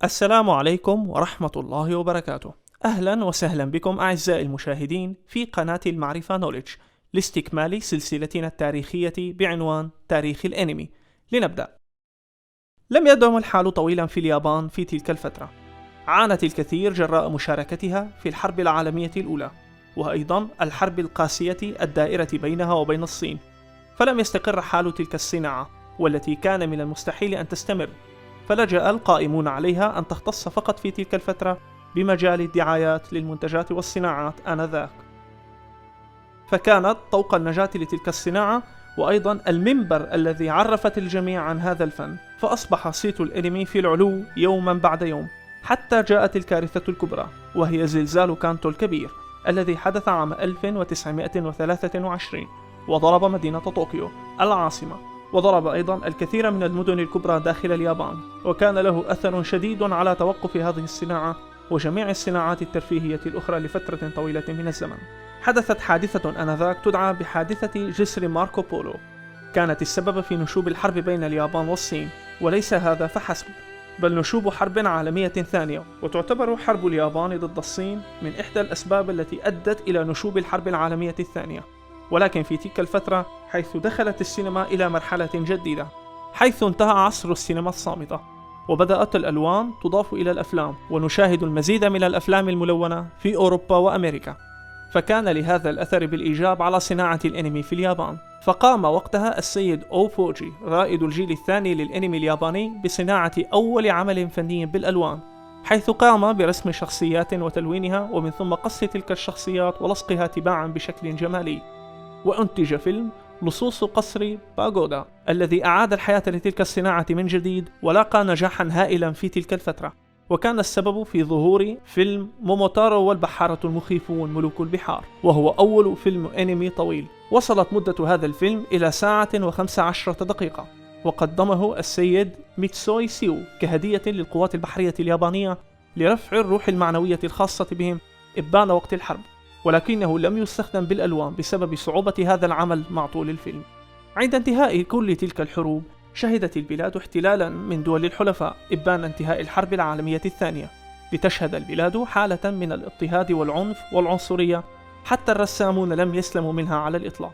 السلام عليكم ورحمة الله وبركاته. أهلا وسهلا بكم أعزائي المشاهدين في قناة المعرفة نوليدج لاستكمال سلسلتنا التاريخية بعنوان تاريخ الأنمي. لنبدأ. لم يدم الحال طويلا في اليابان في تلك الفترة. عانت الكثير جراء مشاركتها في الحرب العالمية الأولى، وأيضا الحرب القاسية الدائرة بينها وبين الصين، فلم يستقر حال تلك الصناعة والتي كان من المستحيل أن تستمر، فلجأ القائمون عليها أن تختص فقط في تلك الفترة بمجال الدعايات للمنتجات والصناعات آنذاك. فكانت طوق النجاة لتلك الصناعة وأيضا المنبر الذي عرفت الجميع عن هذا الفن، فأصبح صيت الأنمي في العلو يوما بعد يوم، حتى جاءت الكارثة الكبرى وهي زلزال كانتو الكبير الذي حدث عام 1923 وضرب مدينة طوكيو العاصمة، وضرب أيضا الكثير من المدن الكبرى داخل اليابان، وكان له أثر شديد على توقف هذه الصناعة وجميع الصناعات الترفيهية الأخرى لفترة طويلة من الزمن. حدثت حادثة آنذاك تدعى بحادثة جسر ماركو بولو، كانت السبب في نشوب الحرب بين اليابان والصين، وليس هذا فحسب، بل نشوب حرب عالمية ثانية، وتعتبر حرب اليابان ضد الصين من إحدى الأسباب التي أدت إلى نشوب الحرب العالمية الثانية. ولكن في تلك الفترة حيث دخلت السينما إلى مرحلة جديدة، حيث انتهى عصر السينما الصامتة وبدأت الألوان تضاف إلى الأفلام، ونشاهد المزيد من الأفلام الملونة في أوروبا وأمريكا، فكان لهذا الأثر بالإيجاب على صناعة الأنمي في اليابان. فقام وقتها السيد أو فوجي رائد الجيل الثاني للأنمي الياباني بصناعة أول عمل فني بالألوان، حيث قام برسم شخصيات وتلوينها ومن ثم قص تلك الشخصيات ولصقها تباعا بشكل جمالي، وأنتج فيلم لصوص قصر باغودا الذي أعاد الحياة لتلك الصناعة من جديد، ولاقى نجاحا هائلا في تلك الفترة، وكان السبب في ظهور فيلم موموتارو والبحارة المخيفون ملوك البحار، وهو أول فيلم أنمي طويل. وصلت مدة هذا الفيلم إلى 1:15 دقيقة، وقدمه السيد ميتسوي سيو كهدية للقوات البحرية اليابانية لرفع الروح المعنوية الخاصة بهم إبان وقت الحرب، ولكنه لم يستخدم بالألوان بسبب صعوبة هذا العمل مع طول الفيلم. عند انتهاء كل تلك الحروب شهدت البلاد احتلالا من دول الحلفاء إبان انتهاء الحرب العالمية الثانية، لتشهد البلاد حالة من الاضطهاد والعنف والعنصرية، حتى الرسامون لم يسلموا منها على الإطلاق.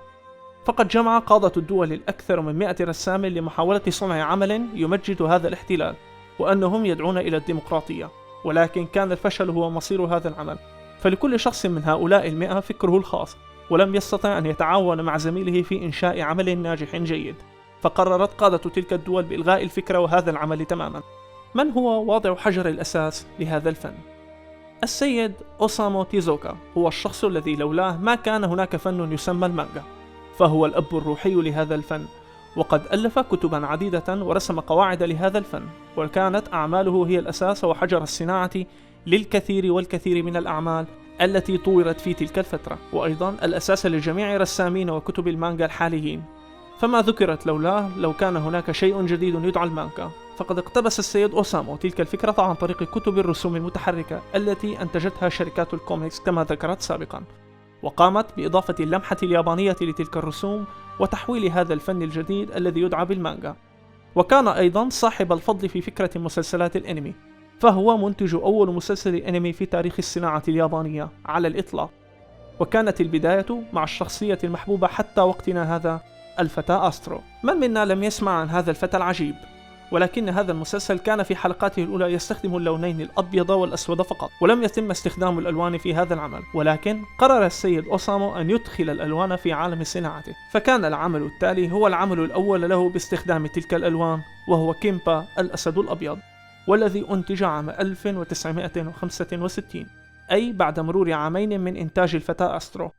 فقد جمع قادة الدول الأكثر من 100 رسام لمحاولة صنع عمل يمجد هذا الاحتلال، وأنهم يدعون إلى الديمقراطية، ولكن كان الفشل هو مصير هذا العمل، فلكل شخص من هؤلاء 100 فكره الخاص، ولم يستطع أن يتعاون مع زميله في إنشاء عمل ناجح جيد، فقررت قادة تلك الدول بإلغاء الفكرة وهذا العمل تماما. من هو واضع حجر الأساس لهذا الفن؟ السيد أوسامو تيزوكا هو الشخص الذي لولاه ما كان هناك فن يسمى المانجا، فهو الأب الروحي لهذا الفن، وقد ألف كتبا عديدة ورسم قواعد لهذا الفن، وكانت أعماله هي الأساس وحجر الصناعة للكثير والكثير من الأعمال التي طورت في تلك الفترة، وأيضا الأساس لجميع رسامين وكتب المانجا الحاليين، فما ذكرت لولاه لو كان هناك شيء جديد يدعى المانجا. فقد اقتبس السيد أوسامو تلك الفكرة عن طريق كتب الرسوم المتحركة التي أنتجتها شركات الكوميكس كما ذكرت سابقا، وقامت بإضافة اللمحة اليابانية لتلك الرسوم وتحويل هذا الفن الجديد الذي يدعى بالمانجا. وكان أيضا صاحب الفضل في فكرة مسلسلات الأنمي، فهو منتج أول مسلسل أنمي في تاريخ الصناعة اليابانية على الإطلاق، وكانت البداية مع الشخصية المحبوبة حتى وقتنا هذا، الفتى أسترو. من منا لم يسمع عن هذا الفتى العجيب؟ ولكن هذا المسلسل كان في حلقاته الأولى يستخدم اللونين الأبيض والأسود فقط، ولم يتم استخدام الألوان في هذا العمل، ولكن قرر السيد أوسامو أن يدخل الألوان في عالم صناعته، فكان العمل التالي هو العمل الأول له باستخدام تلك الألوان، وهو كيمبا الأسد الأبيض، والذي أنتج عام 1965، أي بعد مرور عامين من إنتاج الفتى أسترو.